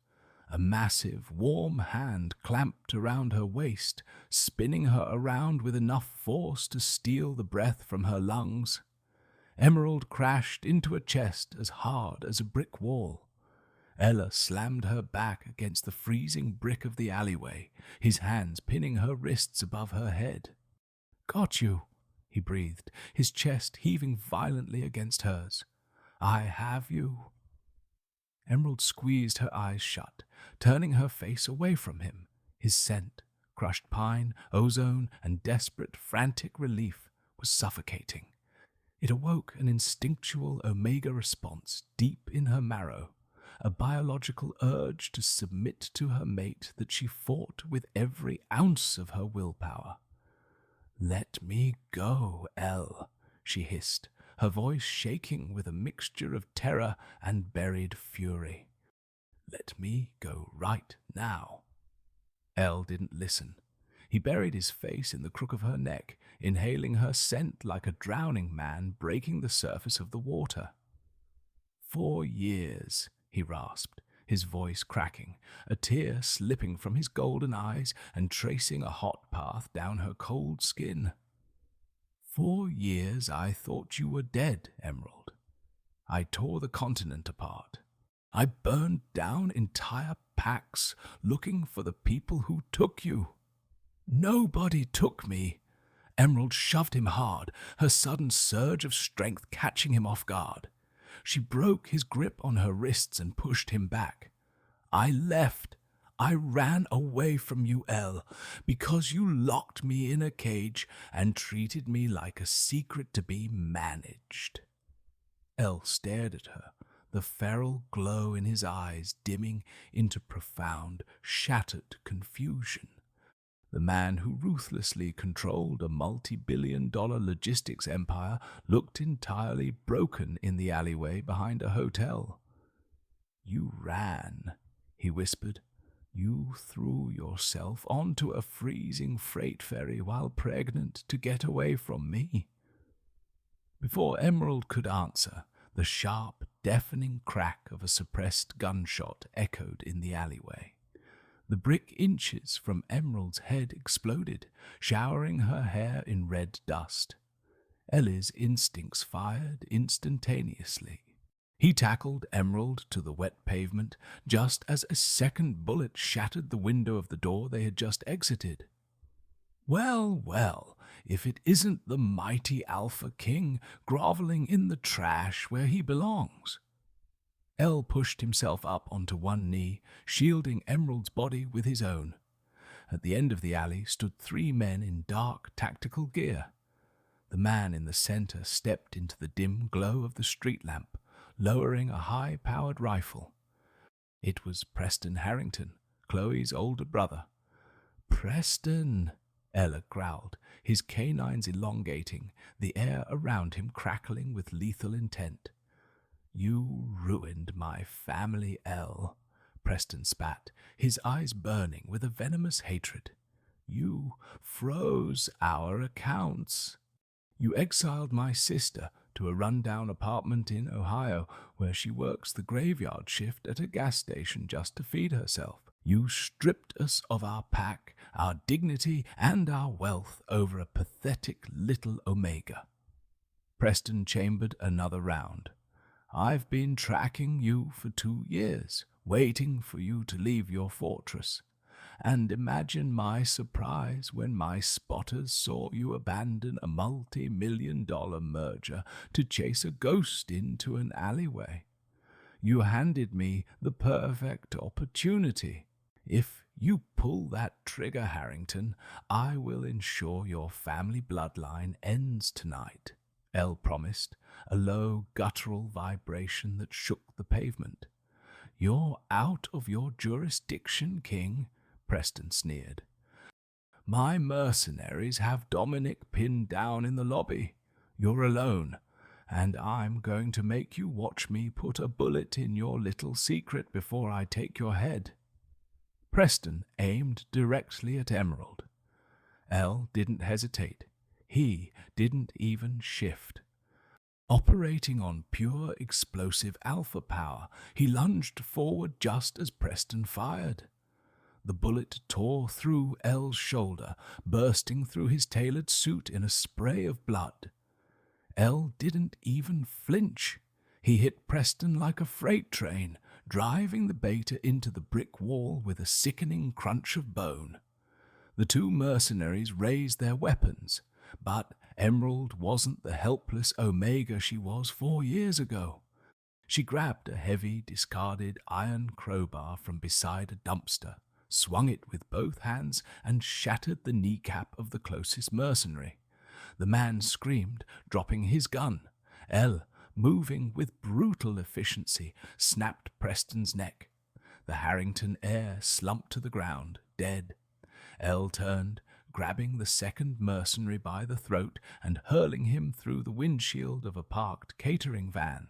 A massive, warm hand clamped around her waist, spinning her around with enough force to steal the breath from her lungs. Emerald crashed into a chest as hard as a brick wall. Ella slammed her back against the freezing brick of the alleyway, his hands pinning her wrists above her head. "Got you," he breathed, his chest heaving violently against hers. "I have you." Emerald squeezed her eyes shut, turning her face away from him. His scent, crushed pine, ozone, and desperate, frantic relief was suffocating. It awoke an instinctual omega response deep in her marrow, a biological urge to submit to her mate that she fought with every ounce of her willpower. "Let me go, Elle," she hissed, her voice shaking with a mixture of terror and buried fury. "Let me go right now." Elle didn't listen. He buried his face in the crook of her neck, inhaling her scent like a drowning man breaking the surface of the water. 4 years, he rasped, his voice cracking, a tear slipping from his golden eyes and tracing a hot path down her cold skin. 4 years I thought you were dead, Emerald. I tore the continent apart. I burned down entire packs looking for the people who took you. Nobody took me. Emerald shoved him hard, her sudden surge of strength catching him off guard. She broke his grip on her wrists and pushed him back. I left. I ran away from you, Elle, because you locked me in a cage and treated me like a secret to be managed. Elle stared at her, the feral glow in his eyes dimming into profound, shattered confusion. The man who ruthlessly controlled a multi-billion-dollar logistics empire looked entirely broken in the alleyway behind a hotel. "You ran," he whispered. "You threw yourself onto a freezing freight ferry while pregnant to get away from me." Before Emerald could answer, the sharp, deafening crack of a suppressed gunshot echoed in the alleyway. The brick inches from Emerald's head exploded, showering her hair in red dust. Ellie's instincts fired instantaneously. He tackled Emerald to the wet pavement just as a second bullet shattered the window of the door they had just exited. Well, well, if it isn't the mighty Alpha King groveling in the trash where he belongs. Elle pushed himself up onto one knee, shielding Emerald's body with his own. At the end of the alley stood 3 men in dark tactical gear. The man in the center stepped into the dim glow of the street lamp, lowering a high-powered rifle. It was Preston Harrington, Chloe's older brother. "Preston," Ella growled, his canines elongating, the air around him crackling with lethal intent. "You ruined my family, Elle," Preston spat, his eyes burning with a venomous hatred. "You froze our accounts. You exiled my sister to a rundown apartment in Ohio where she works the graveyard shift at a gas station just to feed herself. You stripped us of our pack, our dignity, and our wealth over a pathetic little Omega." Preston chambered another round. "I've been tracking you for 2 years, waiting for you to leave your fortress. And imagine my surprise when my spotters saw you abandon a multi-million-dollar merger to chase a ghost into an alleyway. You handed me the perfect opportunity. If you pull that trigger, Harrington, I will ensure your family bloodline ends tonight," Elle promised, a low, guttural vibration that shook the pavement. "You're out of your jurisdiction, King," Preston sneered. "My mercenaries have Dominic pinned down in the lobby. You're alone, and I'm going to make you watch me put a bullet in your little secret before I take your head." Preston aimed directly at Emerald. Elle didn't hesitate. He didn't even shift. Operating on pure explosive alpha power, he lunged forward just as Preston fired. The bullet tore through Elle's shoulder, bursting through his tailored suit in a spray of blood. Elle didn't even flinch. He hit Preston like a freight train, driving the beta into the brick wall with a sickening crunch of bone. The 2 mercenaries raised their weapons, but Emerald wasn't the helpless Omega she was 4 years ago. She grabbed a heavy, discarded iron crowbar from beside a dumpster, swung it with both hands, and shattered the kneecap of the closest mercenary. The man screamed, dropping his gun. Elle, moving with brutal efficiency, snapped Preston's neck. The Harrington heir slumped to the ground, dead. Elle turned, grabbing the second mercenary by the throat and hurling him through the windshield of a parked catering van.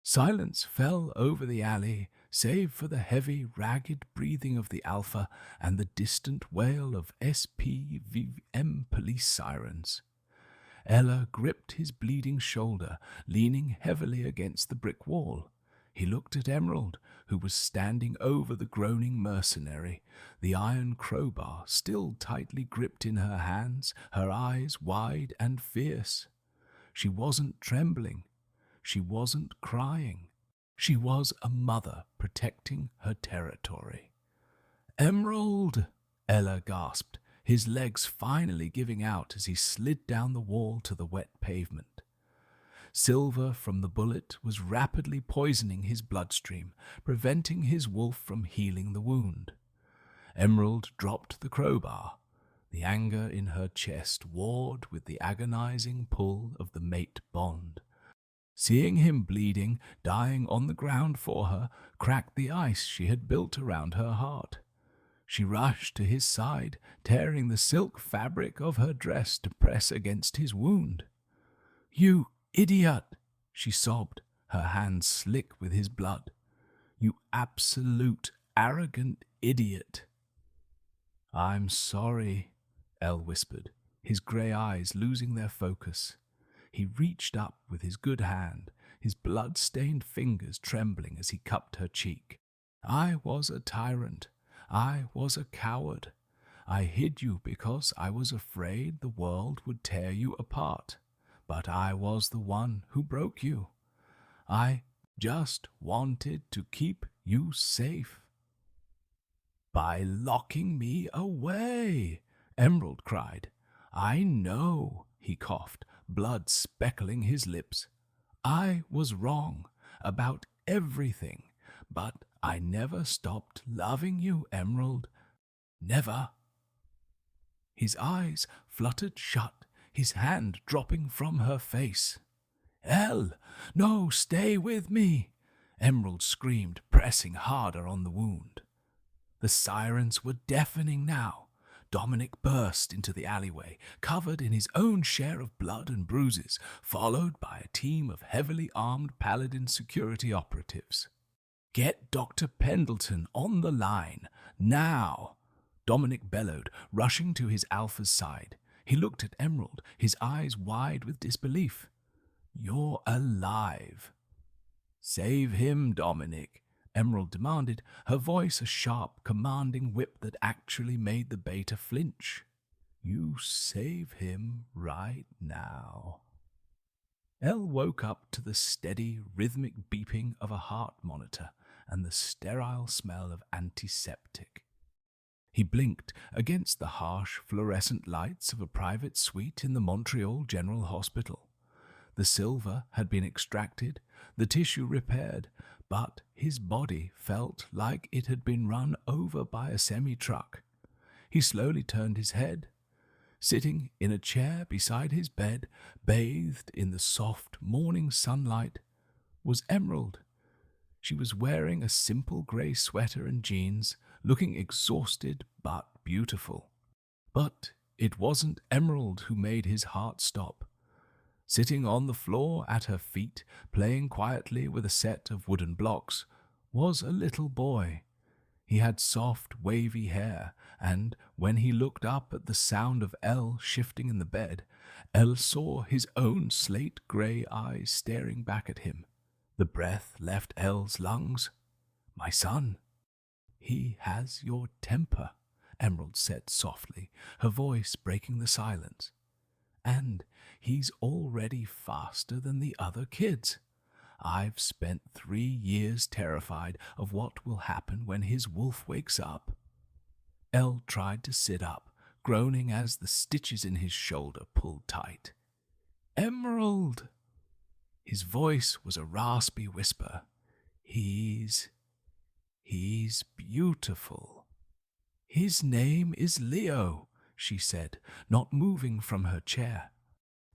Silence fell over the alley, save for the heavy, ragged breathing of the Alpha and the distant wail of SPVM police sirens. Ella gripped his bleeding shoulder, leaning heavily against the brick wall. He looked at Emerald, who was standing over the groaning mercenary, the iron crowbar still tightly gripped in her hands, her eyes wide and fierce. She wasn't trembling. She wasn't crying. She was a mother protecting her territory. "Emerald!" Ella gasped, his legs finally giving out as he slid down the wall to the wet pavement. Silver from the bullet was rapidly poisoning his bloodstream, preventing his wolf from healing the wound. Emerald dropped the crowbar. The anger in her chest warred with the agonizing pull of the mate bond. Seeing him bleeding, dying on the ground for her, cracked the ice she had built around her heart. She rushed to his side, tearing the silk fabric of her dress to press against his wound. "You idiot!" she sobbed, her hands slick with his blood. "You absolute, arrogant idiot." "I'm sorry," Elle whispered, his grey eyes losing their focus. He reached up with his good hand, his blood-stained fingers trembling as he cupped her cheek. "I was a tyrant. I was a coward. I hid you because I was afraid the world would tear you apart. But I was the one who broke you. I just wanted to keep you safe." "By locking me away," Emerald cried. "I know," he coughed, blood speckling his lips. "I was wrong about everything, but I never stopped loving you, Emerald. Never." His eyes fluttered shut, his hand dropping from her face. "Elle, no, stay with me," Emerald screamed, pressing harder on the wound. The sirens were deafening now. Dominic burst into the alleyway, covered in his own share of blood and bruises, followed by a team of heavily armed Paladin security operatives. "Get Dr. Pendleton on the line, now!" Dominic bellowed, rushing to his Alpha's side. He looked at Emerald, his eyes wide with disbelief. "You're alive." "Save him, Dominic," Emerald demanded, her voice a sharp, commanding whip that actually made the beta flinch. "You save him right now." Elle woke up to the steady, rhythmic beeping of a heart monitor and the sterile smell of antiseptic. He blinked against the harsh, fluorescent lights of a private suite in the Montreal General Hospital. The silver had been extracted, the tissue repaired, but his body felt like it had been run over by a semi-truck. He slowly turned his head. Sitting in a chair beside his bed, bathed in the soft morning sunlight, was Emerald. She was wearing a simple grey sweater and jeans, looking exhausted but beautiful. But it wasn't Emerald who made his heart stop. Sitting on the floor at her feet, playing quietly with a set of wooden blocks, was a little boy. He had soft, wavy hair, and when he looked up at the sound of Elle shifting in the bed, Elle saw his own slate-grey eyes staring back at him. The breath left Elle's lungs. "My son." "He has your temper," Emerald said softly, her voice breaking the silence. "And he's already faster than the other kids. I've spent 3 years terrified of what will happen when his wolf wakes up." Elle tried to sit up, groaning as the stitches in his shoulder pulled tight. "Emerald!" His voice was a raspy whisper. He's beautiful." "His name is Leo," she said, not moving from her chair.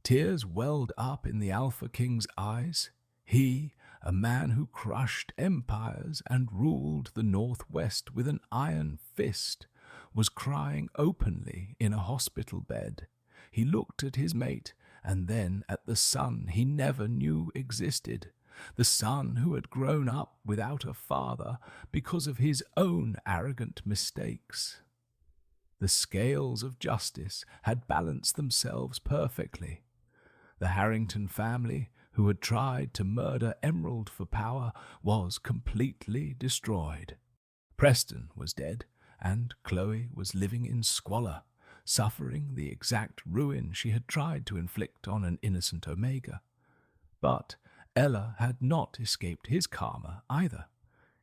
Tears welled up in the Alpha King's eyes. He, a man who crushed empires and ruled the Northwest with an iron fist, was crying openly in a hospital bed. He looked at his mate and then at the son he never knew existed, the son who had grown up without a father because of his own arrogant mistakes. The scales of justice had balanced themselves perfectly. The Harrington family, who had tried to murder Emerald for power, was completely destroyed. Preston was dead, and Chloe was living in squalor, suffering the exact ruin she had tried to inflict on an innocent Omega. But Ella had not escaped his karma either.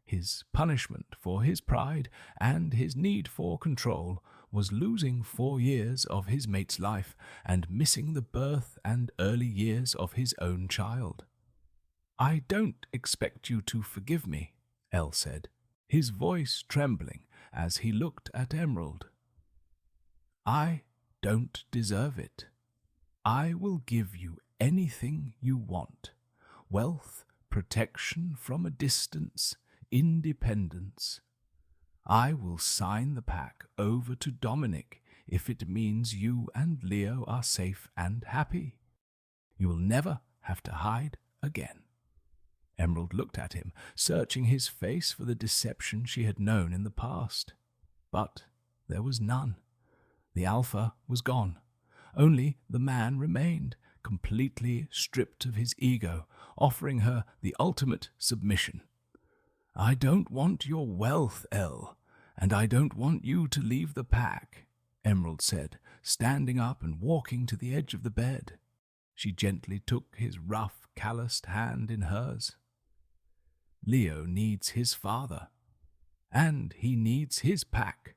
His punishment for his pride and his need for control was losing 4 years of his mate's life and missing the birth and early years of his own child. "I don't expect you to forgive me," Elle said, his voice trembling as he looked at Emerald. "I don't deserve it. I will give you anything you want: wealth, protection from a distance, independence. I will sign the pack over to Dominic if it means you and Leo are safe and happy. You will never have to hide again." Emerald looked at him, searching his face for the deception she had known in the past. But there was none. The Alpha was gone. Only the man remained, completely stripped of his ego, offering her the ultimate submission. "I don't want your wealth, Elle, and I don't want you to leave the pack," Emerald said, standing up and walking to the edge of the bed. She gently took his rough, calloused hand in hers. "Leo needs his father, and he needs his pack.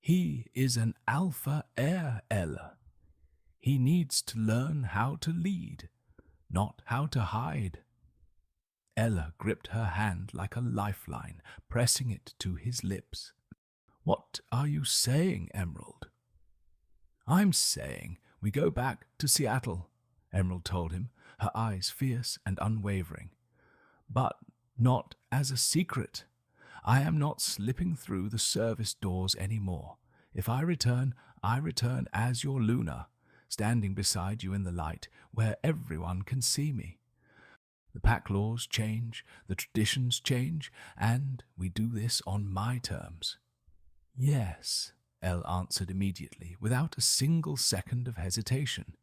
He is an alpha heir, Elle. He needs to learn how to lead, not how to hide." Ella gripped her hand like a lifeline, pressing it to his lips. "What are you saying, Emerald?" "I'm saying we go back to Seattle," Emerald told him, her eyes fierce and unwavering. "But not as a secret. I am not slipping through the service doors anymore. If I return as your Luna, standing beside you in the light where everyone can see me. The pack laws change, the traditions change, and we do this on my terms." "Yes," Elle answered immediately, without a single second of hesitation.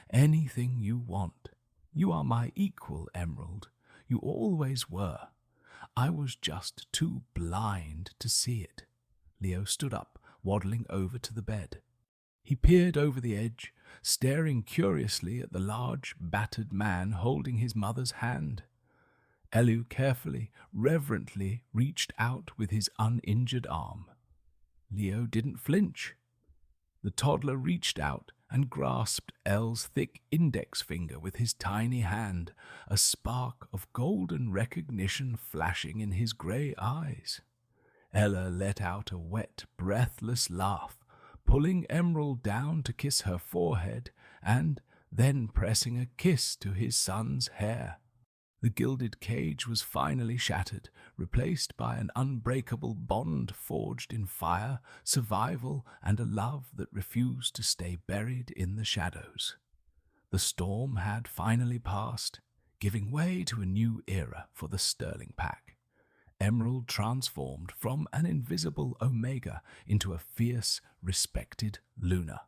"Anything you want. You are my equal, Emerald. You always were. I was just too blind to see it." Leo stood up, waddling over to the bed. He peered over the edge, staring curiously at the large, battered man holding his mother's hand. Elu carefully, reverently reached out with his uninjured arm. Leo didn't flinch. The toddler reached out and grasped Elle's thick index finger with his tiny hand, a spark of golden recognition flashing in his grey eyes. Ella let out a wet, breathless laugh, pulling Emerald down to kiss her forehead and then pressing a kiss to his son's hair. The gilded cage was finally shattered, replaced by an unbreakable bond forged in fire, survival, and a love that refused to stay buried in the shadows. The storm had finally passed, giving way to a new era for the Sterling pack. Emerald transformed from an invisible Omega into a fierce, respected Luna,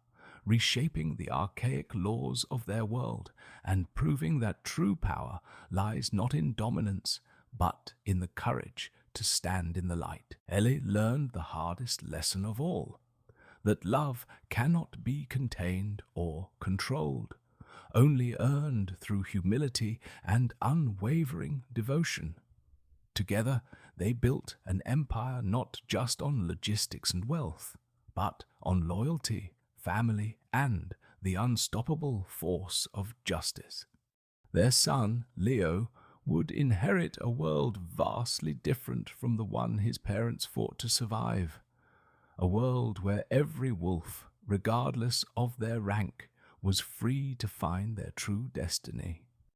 reshaping the archaic laws of their world and proving that true power lies not in dominance, but in the courage to stand in the light. Ellie learned the hardest lesson of all, that love cannot be contained or controlled, only earned through humility and unwavering devotion. Together, they built an empire not just on logistics and wealth, but on loyalty, family, and the unstoppable force of justice. Their son, Leo, would inherit a world vastly different from the one his parents fought to survive. A world where every wolf, regardless of their rank, was free to find their true destiny.